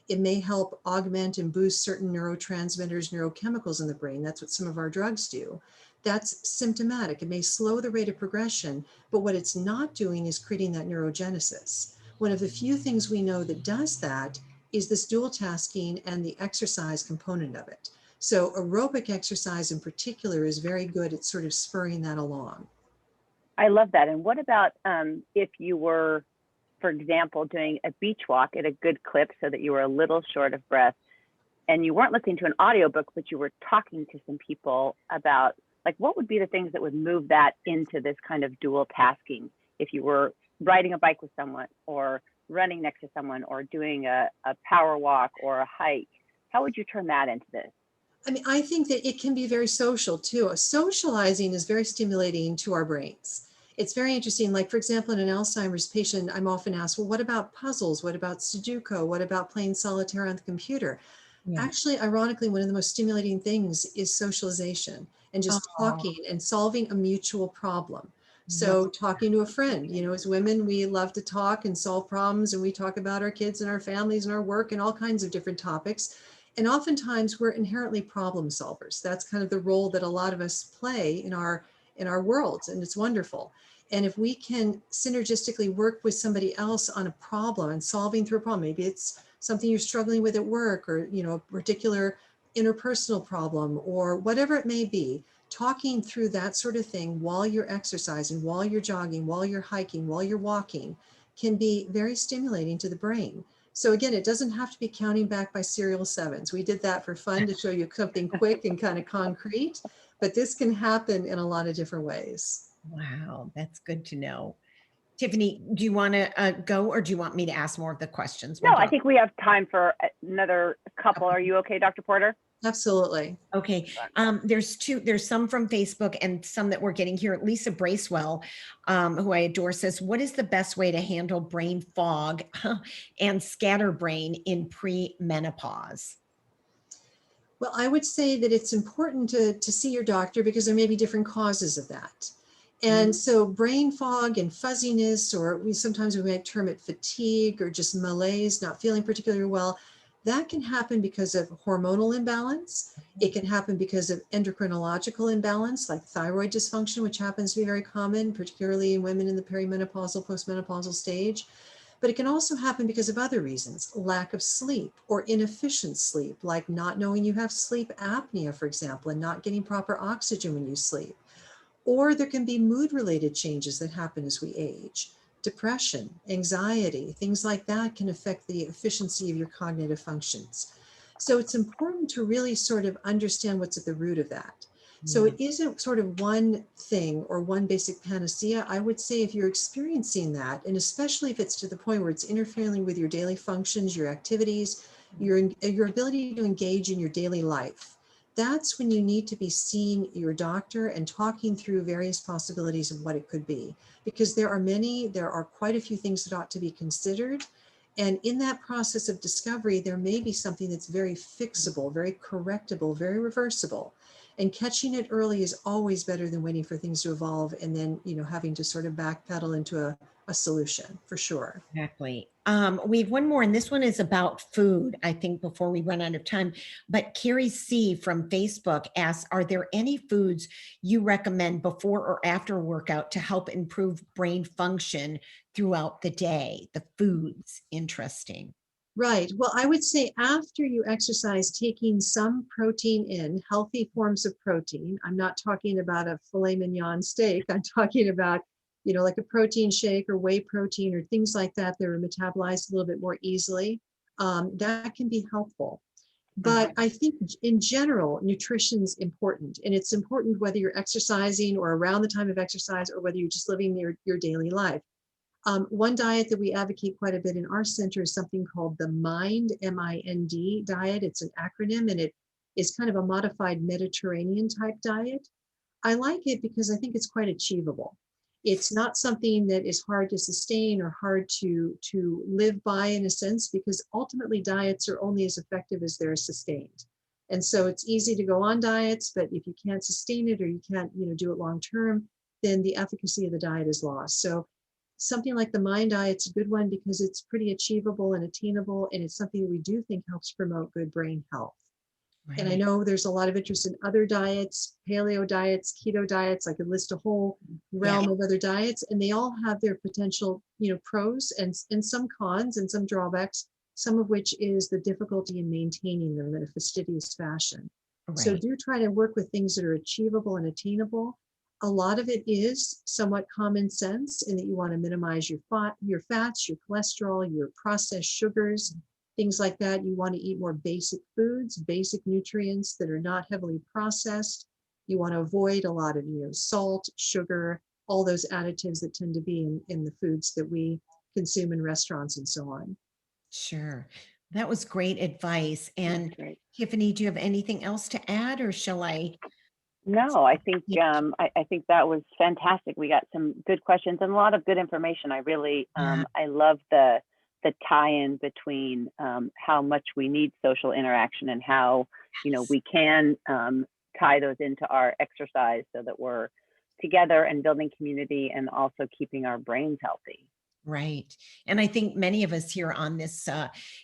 it may help augment and boost certain neurotransmitters, neurochemicals in the brain. That's what some of our drugs do. That's symptomatic. It may slow the rate of progression, but what it's not doing is creating that neurogenesis. One of the few things we know that does that is this dual tasking and the exercise component of it. So aerobic exercise in particular is very good at sort of spurring that along. I love that. And what about if you were, for example, doing a beach walk at a good clip so that you were a little short of breath and you weren't listening to an audiobook, but you were talking to some people about, like, what would be the things that would move that into this kind of dual tasking if you were riding a bike with someone or running next to someone or doing a power walk or a hike? How would you turn that into this? I mean, I think that it can be very social too. Socializing is very stimulating to our brains. It's very interesting. Like, for example, in an Alzheimer's patient, I'm often asked, well, what about puzzles? What about Sudoku? What about playing solitaire on the computer? Yeah. Actually, ironically, one of the most stimulating things is socialization and just talking and solving a mutual problem. So talking to a friend, you know, as women, we love to talk and solve problems, and we talk about our kids and our families and our work and all kinds of different topics. And oftentimes we're inherently problem solvers. That's kind of the role that a lot of us play in our worlds, and it's wonderful. And if we can synergistically work with somebody else on a problem and solving through a problem, maybe it's something you're struggling with at work, or, you know, a particular interpersonal problem or whatever it may be, talking through that sort of thing while you're exercising, while you're jogging, while you're hiking, while you're walking, can be very stimulating to the brain. So again, it doesn't have to be counting back by serial sevens. We did that for fun to show you something quick and kind of concrete, but this can happen in a lot of different ways. Wow, that's good to know. Tiffany, do you want to go, or do you want me to ask more of the questions? No, I think we have time for another couple. Are you okay, Dr. Porter? Absolutely. Okay. There's some from Facebook and some that we're getting here. Lisa Bracewell, who I adore, says, what is the best way to handle brain fog and scatterbrain in pre-menopause? Well, I would say that it's important to see your doctor because there may be different causes of that. And so brain fog and fuzziness, or sometimes we might term it fatigue or just malaise, not feeling particularly well, that can happen because of hormonal imbalance. It can happen because of endocrinological imbalance, like thyroid dysfunction, which happens to be very common, particularly in women in the perimenopausal, postmenopausal stage. But it can also happen because of other reasons, lack of sleep or inefficient sleep, like not knowing you have sleep apnea, for example, and not getting proper oxygen when you sleep. Or there can be mood-related changes that happen as we age. Depression, anxiety, things like that can affect the efficiency of your cognitive functions. So it's important to really sort of understand what's at the root of that. So it isn't sort of one thing or one basic panacea. I would say if you're experiencing that, and especially if it's to the point where it's interfering with your daily functions, your activities, your ability to engage in your daily life, that's when you need to be seeing your doctor and talking through various possibilities of what it could be. Because there are quite a few things that ought to be considered. And in that process of discovery, there may be something that's very fixable, very correctable, very reversible. And catching it early is always better than waiting for things to evolve and then, you know, having to sort of backpedal into a solution, for sure. Exactly. We have one more, and this one is about food, I think, before we run out of time. But Carrie C. from Facebook asks, are there any foods you recommend before or after workout to help improve brain function throughout the day? The foods, interesting. Right. Well, I would say after you exercise, taking some protein in, healthy forms of protein. I'm not talking about a filet mignon steak. I'm talking about, you know, like a protein shake or whey protein or things like that that are metabolized a little bit more easily. That can be helpful. But I think in general, nutrition's important, and it's important whether you're exercising or around the time of exercise or whether you're just living your daily life. One diet that we advocate quite a bit in our center is something called the MIND, M-I-N-D diet. It's an acronym, and it is kind of a modified Mediterranean type diet. I like it because I think it's quite achievable. It's not something that is hard to sustain or hard to live by in a sense, because ultimately diets are only as effective as they're sustained. And so it's easy to go on diets, but if you can't sustain it or you can't, do it long term, then the efficacy of the diet is lost. So something like the MIND diet's a good one because it's pretty achievable and attainable, and it's something that we do think helps promote good brain health. And I know there's a lot of interest in other diets, paleo diets, keto diets. I could list a whole realm of other diets, and they all have their potential, pros and some cons and some drawbacks, some of which is the difficulty in maintaining them in a fastidious fashion. So do try to work with things that are achievable and attainable. A lot of it is somewhat common sense in that you want to minimize your fats, your cholesterol, your processed sugars, things like that. You want to eat more basic foods, basic nutrients that are not heavily processed. You want to avoid a lot of, salt, sugar, all those additives that tend to be in the foods that we consume in restaurants and so on. Sure. That was great advice. And Tiffany, do you have anything else to add, or shall I? No, I think I think that was fantastic. We got some good questions and a lot of good information. I really I love the tie-in between how much we need social interaction and how we can tie those into our exercise so that we're together and building community and also keeping our brains healthy. Right. And I think many of us here on this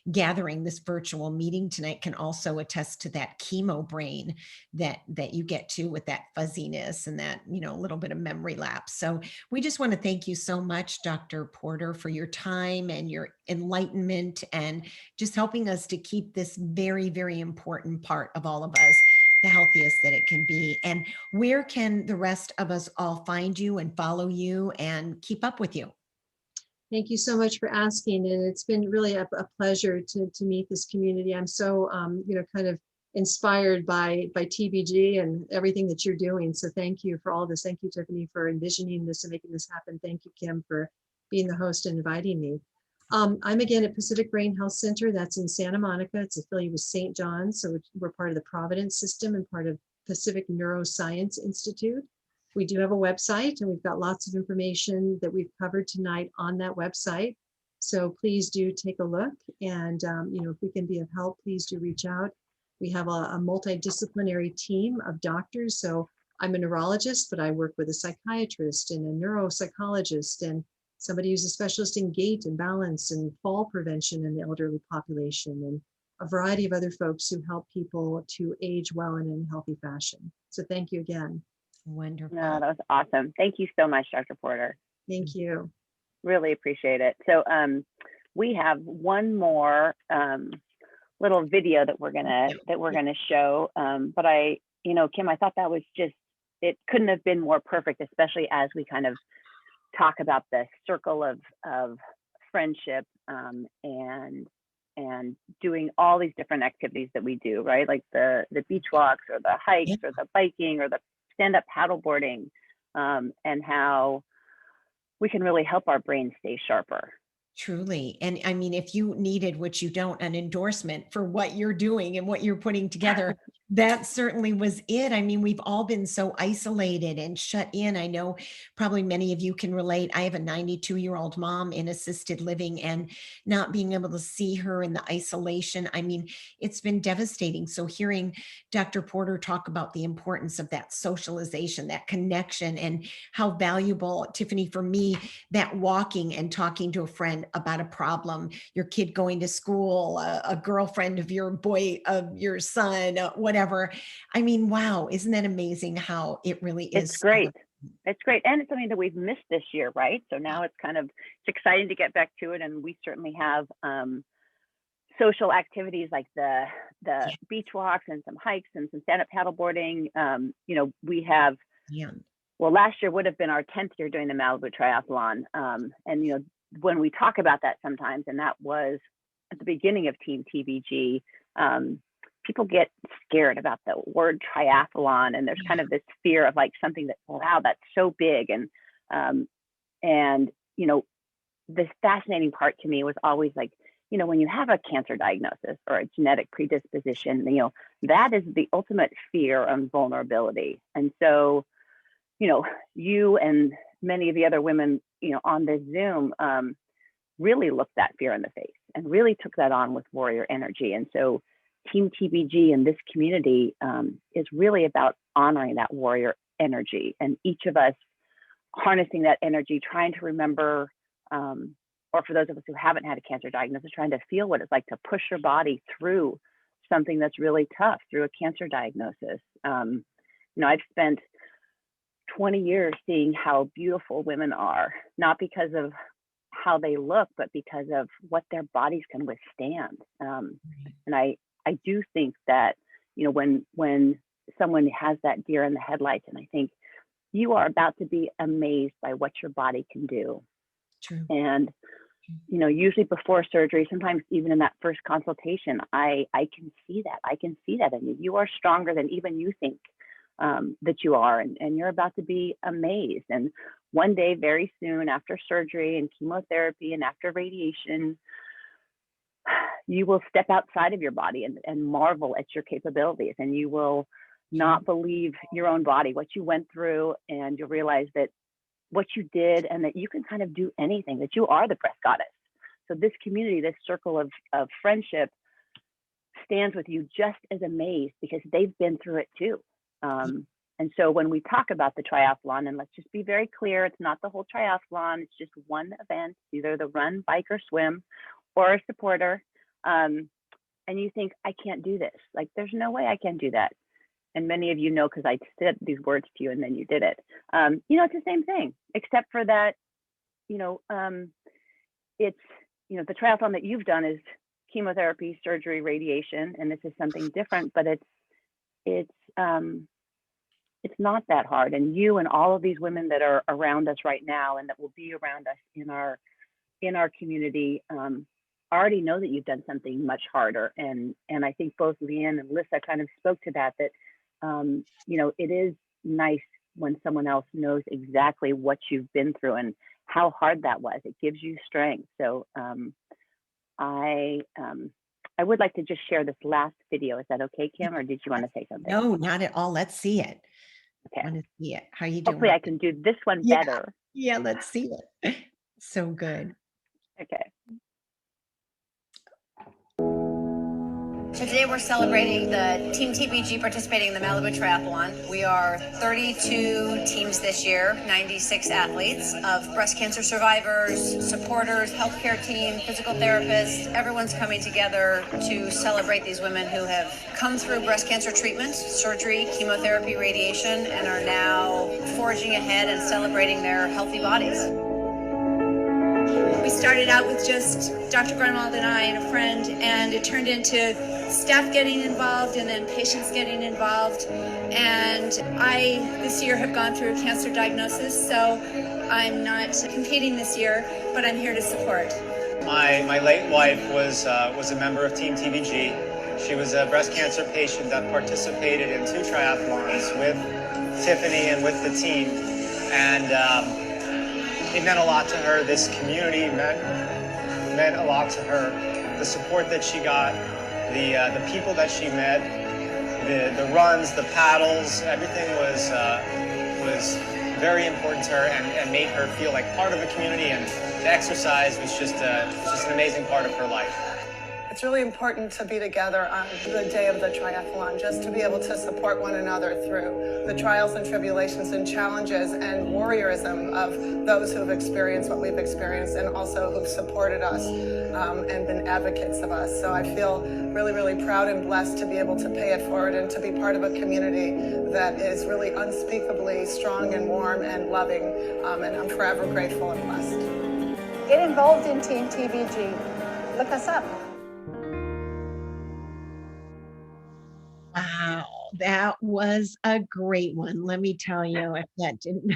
gathering, this virtual meeting tonight, can also attest to that chemo brain that you get to with that fuzziness and that, little bit of memory lapse. So we just want to thank you so much, Dr. Porter, for your time and your enlightenment and just helping us to keep this very, very important part of all of us the healthiest that it can be. And where can the rest of us all find you and follow you and keep up with you? Thank you so much for asking. And it's been really a pleasure to meet this community. I'm so, kind of inspired by TBG and everything that you're doing. So thank you for all this. Thank you, Tiffany, for envisioning this and making this happen. Thank you, Kim, for being the host and inviting me. I'm again at Pacific Brain Health Center. That's in Santa Monica. It's affiliated with St. John's. So we're part of the Providence system and part of Pacific Neuroscience Institute. We do have a website, and we've got lots of information that we've covered tonight on that website. So please do take a look. And, if we can be of help, please do reach out. We have a multidisciplinary team of doctors. So I'm a neurologist, but I work with a psychiatrist and a neuropsychologist and somebody who's a specialist in gait and balance and fall prevention in the elderly population, and a variety of other folks who help people to age well and in a healthy fashion. So thank you again. Wonderful. No, that was awesome. Thank you so much, Dr. Porter. Thank you. Really appreciate it. So we have one more little video that we're gonna show. But Kim, I thought that was it couldn't have been more perfect, especially as we kind of talk about the circle of friendship and doing all these different activities that we do, right? Like the beach walks or the hikes or the biking or the stand-up paddleboarding, and how we can really help our brains stay sharper. Truly. And I mean, if you needed, which you don't, an endorsement for what you're doing and what you're putting together, that certainly was it. I mean, we've all been so isolated and shut in. I know probably many of you can relate. I have a 92-year-old mom in assisted living, and not being able to see her in the isolation, I mean, it's been devastating. So hearing Dr. Porter talk about the importance of that socialization, that connection, and how valuable, Tiffany, for me, that walking and talking to a friend about a problem, your kid going to school, a girlfriend of your boy, of your son, whatever. I mean, wow, isn't that amazing how it really is? It's great. It's great. And it's something that we've missed this year, right? So now it's exciting to get back to it. And we certainly have social activities like the beach walks and some hikes and some stand-up paddleboarding. We have, well, last year would have been our 10th year doing the Malibu Triathlon. And, when we talk about that sometimes, and that was at the beginning of Team TBG, people get scared about the word triathlon, and there's kind of this fear of like something that, wow, that's so big. And you know, the fascinating part to me was always like, you know, when you have a cancer diagnosis or a genetic predisposition, you know, that is the ultimate fear and vulnerability. And so, you know, you and many of the other women, you know, on this Zoom really looked that fear in the face and really took that on with warrior energy. And so Team TBG in this community is really about honoring that warrior energy, and each of us harnessing that energy, trying to remember, or for those of us who haven't had a cancer diagnosis, trying to feel what it's like to push your body through something that's really tough, through a cancer diagnosis. You know, I've spent 20 years seeing how beautiful women are, not because of how they look, but because of what their bodies can withstand. And I do think that, you know, when someone has that deer in the headlights, and I think you are about to be amazed by what your body can do. True. And, you know, usually before surgery, sometimes even in that first consultation, I can see that. I can see that in you. You are stronger than even you think that you are, and you're about to be amazed. And one day, very soon after surgery and chemotherapy and after radiation, you will step outside of your body and marvel at your capabilities, and you will not believe your own body, what you went through, and you'll realize that what you did and that you can kind of do anything, that you are the breast goddess. So this community, this circle of friendship stands with you just as amazed because they've been through it too. And so when we talk about the triathlon, and let's just be very clear, it's not the whole triathlon, it's just one event, either the run, bike, or swim, or a supporter. And you think, I can't do this. Like, there's no way I can do that. And many of you know, because I said these words to you and then you did it. You know, it's the same thing, except for that, you know, it's, you know, the triathlon that you've done is chemotherapy, surgery, radiation, and this is something different, but it's not that hard. And you and all of these women that are around us right now and that will be around us in our community already know that you've done something much harder. And I think both Leanne and Lissa kind of spoke to that, you know, it is nice when someone else knows exactly what you've been through and how hard that was. It gives you strength. So I would like to just share this last video. Is that okay, Kim, or did you want to say something? No, not at all. Let's see it. Okay. I want to see it. How you doing? Hopefully I can do this one better. Yeah, let's see it. So good. Okay. So today we're celebrating the Team TBG participating in the Malibu Triathlon. We are 32 teams this year, 96 athletes of breast cancer survivors, supporters, healthcare team, physical therapists. Everyone's coming together to celebrate these women who have come through breast cancer treatment, surgery, chemotherapy, radiation, and are now forging ahead and celebrating their healthy bodies. We started out with just Dr. Grunwald and I and a friend, and it turned into staff getting involved and then patients getting involved. And I, this year, have gone through a cancer diagnosis, so I'm not competing this year, but I'm here to support. My late wife was a member of Team TBG. She was a breast cancer patient that participated in 2 triathlons with Tiffany and with the team. And it meant a lot to her. This community meant a lot to her. The support that she got, the people that she met, the runs, the paddles, everything was very important to her and made her feel like part of a community. And the exercise was just an amazing part of her life. It's really important to be together on the day of the triathlon, just to be able to support one another through the trials and tribulations and challenges and warriorism of those who've experienced what we've experienced and also who've supported us and been advocates of us. So I feel really, really proud and blessed to be able to pay it forward and to be part of a community that is really unspeakably strong and warm and loving. And I'm forever grateful and blessed. Get involved in Team TBG. Look us up. Wow, that was a great one. Let me tell you, if that didn't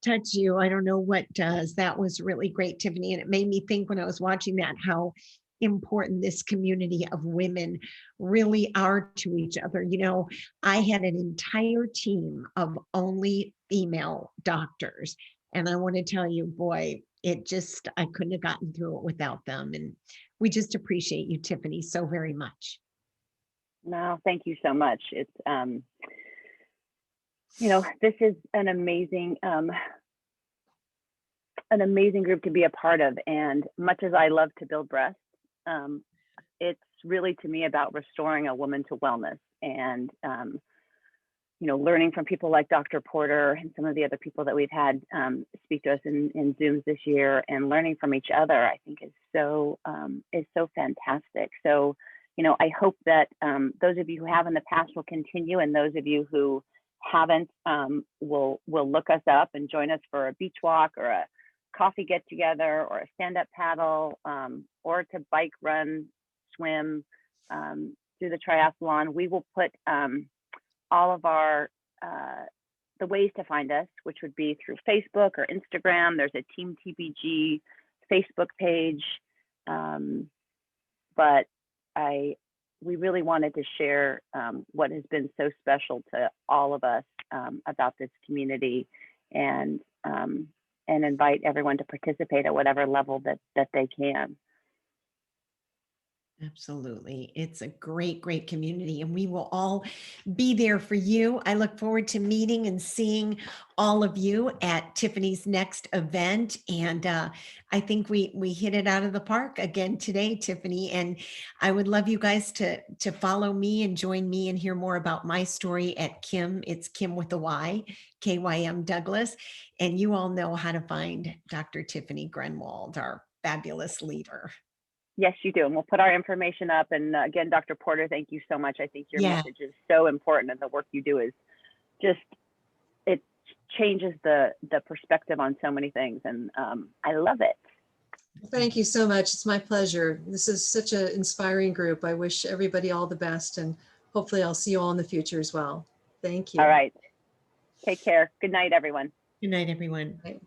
touch you, I don't know what does. That was really great, Tiffany. And it made me think when I was watching that, how important this community of women really are to each other. You know, I had an entire team of only female doctors. And I want to tell you, boy, I couldn't have gotten through it without them. And we just appreciate you, Tiffany, so very much. No, thank you so much. It's, this is an amazing group to be a part of. And much as I love to build breasts, it's really to me about restoring a woman to wellness and, learning from people like Dr. Porter and some of the other people that we've had speak to us in Zooms this year, and learning from each other, I think is so fantastic. So, I hope that those of you who have in the past will continue, and those of you who haven't will look us up and join us for a beach walk or a coffee get together or a stand-up paddle or to bike, run, swim, do the triathlon. We will put all of our the ways to find us, which would be through Facebook or Instagram. There's a Team TBG Facebook page, but we really wanted to share what has been so special to all of us about this community, and invite everyone to participate at whatever level that they can. Absolutely. It's a great, great community, and we will all be there for you. I look forward to meeting and seeing all of you at Tiffany's next event. And I think we hit it out of the park again today, Tiffany. And I would love you guys to follow me and join me and hear more about my story at Kim. It's Kim with a Y, KYM Douglas. And you all know how to find Dr. Tiffany Grunwald, our fabulous leader. Yes, you do. And we'll put our information up. And again, Dr. Porter, thank you so much. I think your Yeah. message is so important, and the work you do is just, it changes the perspective on so many things. And I love it. Thank you so much. It's my pleasure. This is such an inspiring group. I wish everybody all the best, and hopefully I'll see you all in the future as well. Thank you. All right. Take care. Good night, everyone. Good night, everyone. Right.